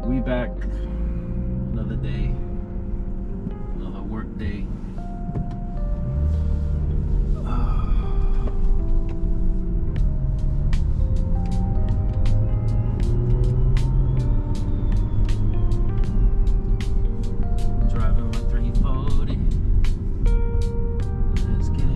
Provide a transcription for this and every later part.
We back, another day, another work day. Driving my 340. Let's get it.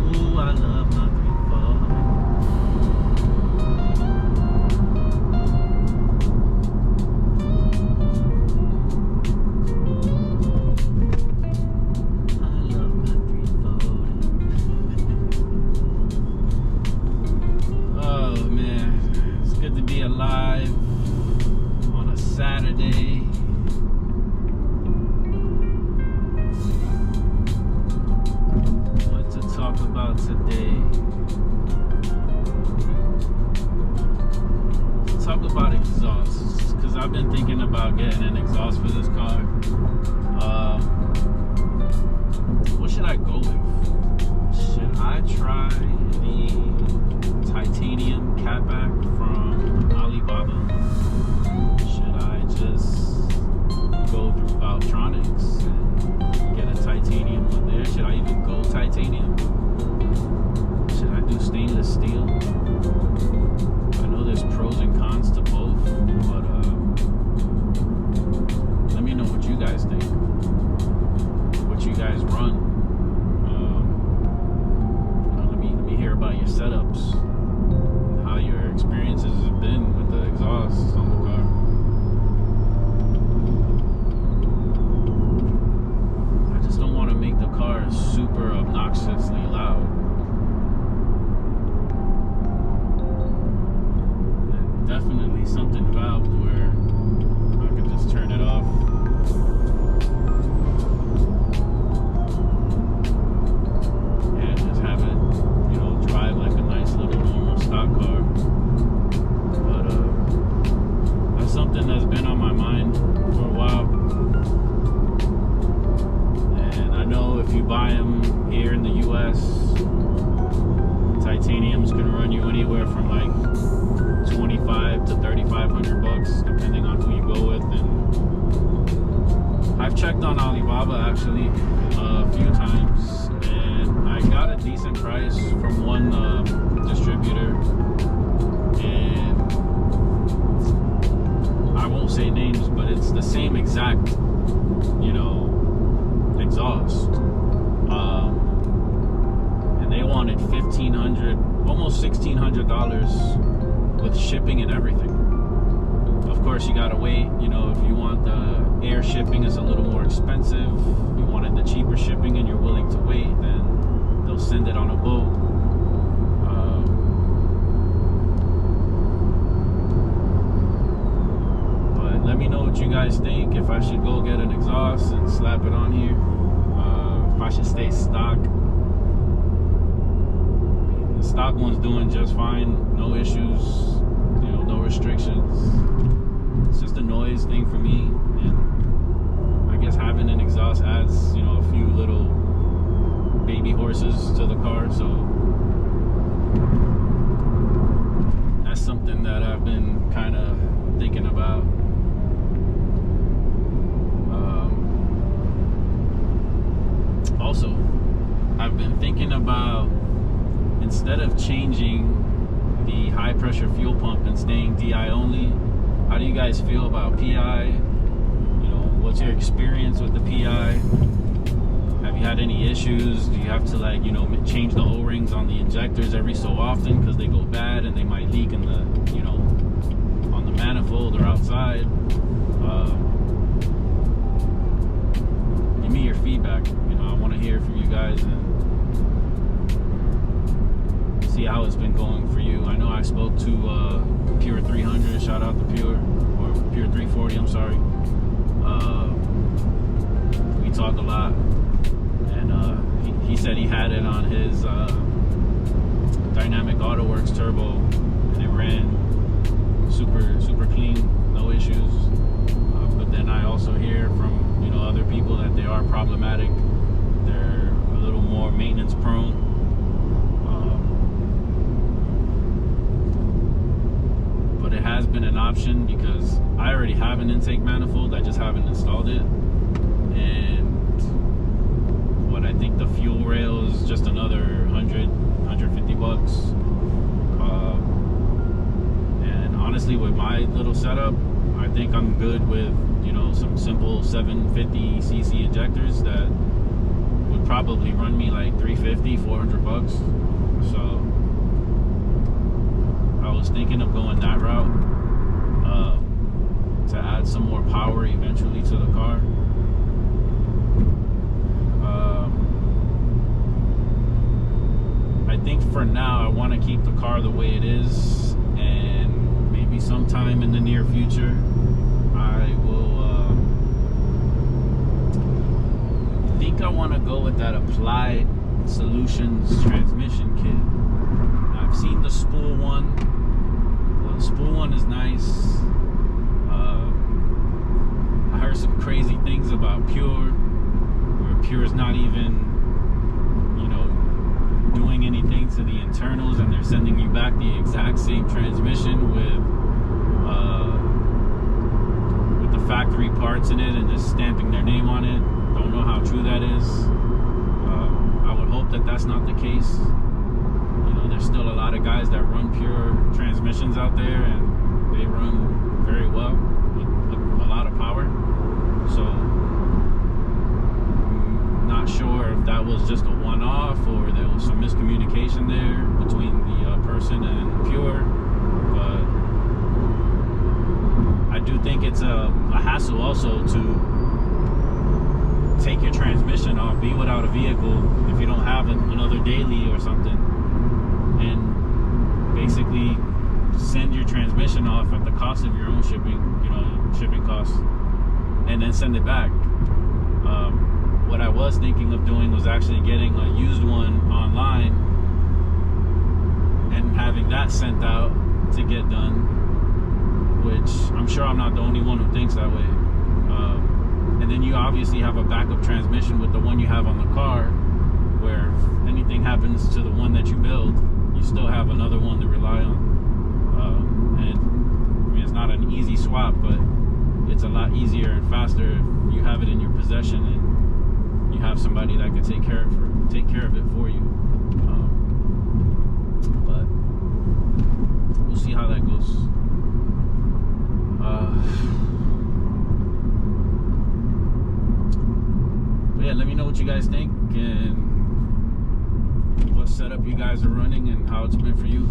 Ooh, I love my 340. I love my 340. Oh man, it's good to be alive on a Saturday. What to talk about today? Let's talk about exhausts, because I've been thinking about getting an exhaust for this car. What should I go with? Should I try the titanium catback from Alibaba? Should I just go through Valtronics and get a titanium one there? Should I even go titanium? Should I do stainless steel? I know there's pros and cons to both, but let me know what you guys think. What you guys run. Let me hear about your setups, how your experiences have been with the exhausts on the car. I just don't want to make the car super obnoxiously loud. And definitely something valved where I can just turn it off. And just have it, drive like a nice little normal stock car. But that's something that's been on my mind for a while. And I know if you buy them here in the US, titaniums can run you anywhere from like 25 to 3,500 bucks, depending on who you go with. And I've checked on Alibaba actually a few times, and I got a decent price from one distributor, and I won't say names, but it's the same exact, exhaust. And they wanted $1,500, almost $1,600 with shipping and everything. Of course, you gotta wait. If you want the air shipping, it's a little more expensive. If you wanted the cheaper shipping and you're willing to wait, then they'll send it on a boat. But let me know what you guys think. If I should go get an exhaust and slap it on here. If I should stay stock. The stock one's doing just fine. No issues. No restrictions. It's just a noise thing for me. And I guess having an exhaust adds, a few little baby horses to the car, so that's something that I've been kind of thinking about. Also, I've been thinking about, instead of changing the high pressure fuel pump and staying DI only, how do you guys feel about PI? What's your experience with the PI? Have you had any issues? Do you have to change the O-rings on the injectors every so often because they go bad and they might leak in the, on the manifold or outside? Give me your feedback. I want to hear from you guys and see how it's been going for you. I know I spoke to Pure 300. Shout out to Pure, or Pure 340. I'm sorry. We talked a lot, and he said he had it on his Dynamic AutoWorks turbo, and it ran super clean, no issues. But then I also hear from other people that they are problematic. They're a little more maintenance prone. But it has been an option because I already have an intake manifold. I just haven't installed it. And what I think the fuel rail is just another 100, 150 bucks. And honestly, with my little setup, I think I'm good with, you know, some simple 750cc injectors that would probably run me like 350, 400 bucks. So I was thinking of going that route to add some more power eventually to the car. I think for now I want to keep the car the way it is, and maybe sometime in the near future I will think I want to go with that Applied Solutions transmission kit. I've seen the spool one. The spool one is nice. I heard some crazy things about Pure, where Pure is not even, you know, doing anything to the internals, and they're sending you back the exact same transmission with the factory parts in it and just stamping their name on it. Don't know how true that is. I would hope that that's not the case. You know, there's still a lot of guys that run Pure transmissions out there, and they run very well with a lot of power. So not sure if that was just a one-off or there was some miscommunication there between the person and Pure, but I do think it's a hassle also to take your transmission off, be without a vehicle if you don't have another daily or something, and basically send your transmission off at the cost of your own shipping, you know, shipping costs, and then send it back. What I was thinking of doing was actually getting a used one online and having that sent out to get done, which I'm sure I'm not the only one who thinks that way. And then you obviously have a backup transmission with the one you have on the car, where if anything happens to the one that you build, you still have another one to rely on. And I mean, it's not an easy swap, but it's a lot easier and faster if you have it in your possession and you have somebody that can take care of it for you. But we'll see how that goes. But yeah, let me know what you guys think and what setup you guys are running and how it's been for you.